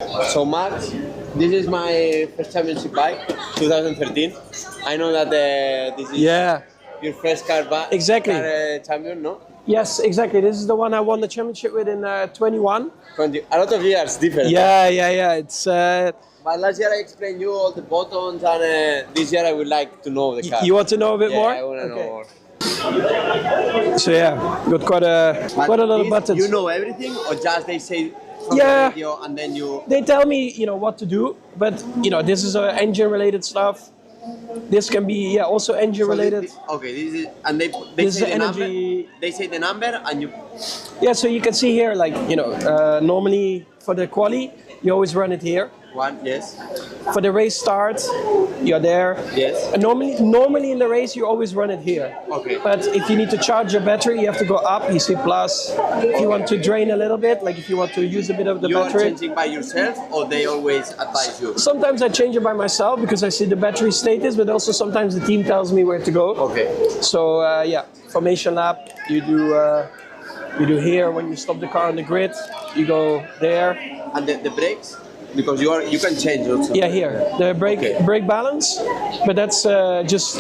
So Max, this is my first championship bike, 2013. I know that this is your first Exactly. car champion, no? Yes, exactly. This is the one I won the championship with in 21. 20, a lot of years different. Yeah. It's But last year I explained you all the buttons, and this year I would like to know the car. you want to know a bit more? Yeah, I want to know more. So yeah, got quite a lot of buttons. You know everything, or just they say from the radio and then you? They tell me, what to do, but this is engine-related stuff. This can be also engine-related. Okay, this is, and they This say is the energy. number. They say the number, and you. Yeah, so you can see here, like normally for the quali, you always run it here. One, yes. For the race start, you're there. Yes. And normally in the race, you always run it here. Okay. But if you need to charge your battery, you have to go up. You see plus. If you want to drain a little bit, like if you want to use a bit of the You battery. are changing by yourself, or they always advise you? Sometimes I change it by myself because I see the battery status, but also sometimes the team tells me where to go. Okay. So formation lap, you do here when you stop the car on the grid. You go there. And the brakes? Because you can change also. Yeah, here the brake balance, but that's just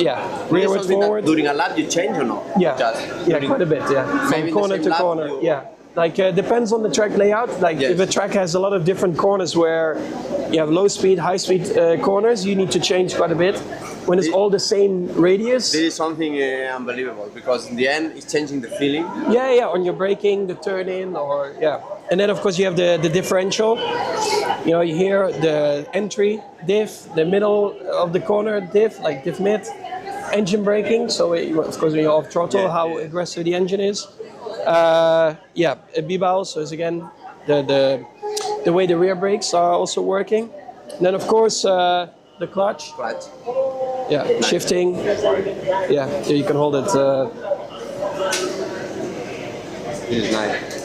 rearward forward. During a lap you change or no? Yeah, Just quite a bit. Yeah, maybe from corner in the to same lap corner. you- Yeah, like depends on the track layout. Like if a track has a lot of different corners where you have low speed, high speed corners, you need to change quite a bit. When it's all the same radius. This is something unbelievable because in the end it's changing the feeling. Yeah, on your braking, the turn in, or and then of course you have the differential. You hear the entry diff, the middle of the corner diff, like diff mid, engine braking. So of course when you're off throttle, how aggressive the engine is. A B-bow, so it's again the way the rear brakes are also working. And then of course the clutch. Yeah, shifting. Yeah, you can hold it. This is nice.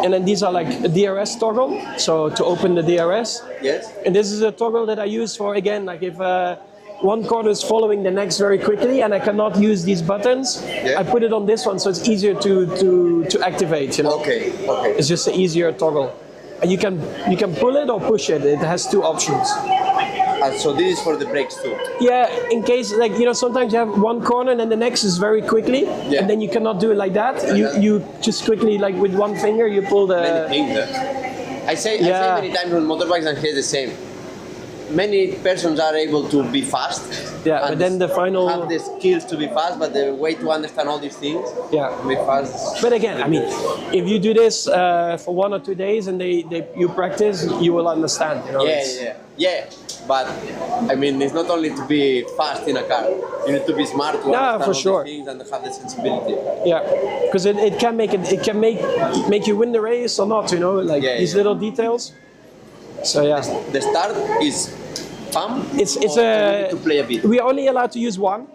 And then these are like a DRS toggle, so to open the DRS. Yes. And this is a toggle that I use for, again, like if one corner is following the next very quickly and I cannot use these buttons, I put it on this one so it's easier to activate, Okay. It's just an easier toggle. And you can pull it or push it. It has two options. So this is for the brakes too? Yeah, in case, sometimes you have one corner and then the next is very quickly, and then you cannot do it like that. You just quickly, like with one finger, you pull the... I say many times on motorbikes and here the same. Many persons are able to be fast. Yeah, but then the final... have the skills to be fast, but the way to understand all these things, be fast. But again, I mean, if you do this for 1 or 2 days and you practice, you will understand. Yeah. But I mean, it's not only to be fast in a car. You need to be smart to understand all these things and have the sensibility. Yeah, because it can make you win the race or not. These little details. So the start is pump. It's you need to play a bit. We are only allowed to use one.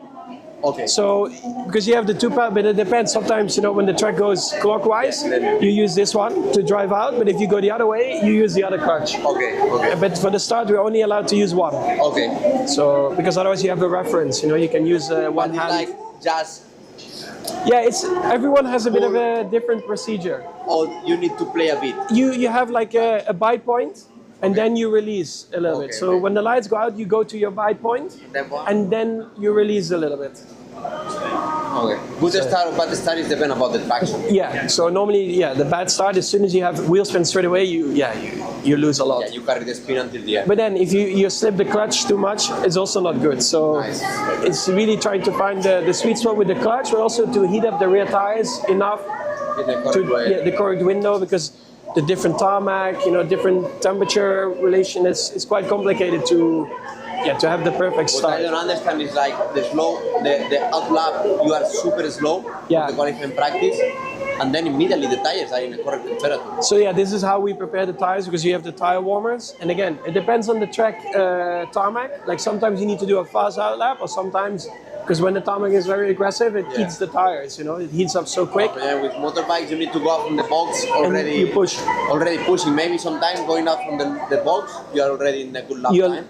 Okay. So because you have the two paddles, but it depends. Sometimes when the track goes clockwise, you use this one to drive out. But if you go the other way, you use the other clutch. Okay. But for the start, we're only allowed to use one. Okay. So because otherwise you have a reference. You can use one hand. Like just. Yeah, everyone has a bit of a different procedure. Or you need to play a bit. You have like a bite point. And then you release a little bit. So when the lights go out, you go to your bite point, and then you release a little bit. Okay. Good start or bad start is depend about the traction. Yeah. So normally, the bad start, as soon as you have wheel spin straight away, you lose a lot. Yeah, you carry the spin until the end. But then if you slip the clutch too much, it's also not good. So it's really trying to find the sweet spot with the clutch, but also to heat up the rear tires enough the correct window, because the different tarmac, different temperature relation, it's quite complicated to have the perfect start. What I don't understand is like the out lap, you are super slow for the qualifying practice, and then immediately the tires are in a correct temperature. So this is how we prepare the tires, because you have the tire warmers, and again, it depends on the track tarmac. Like sometimes you need to do a fast out lap, or sometimes, because when the tarmac is very aggressive, it heats the tires, it heats up so quick. With motorbikes, you need to go up from the box already. And you push. Already pushing. Maybe sometimes going up from the box, you are already in a good lap time.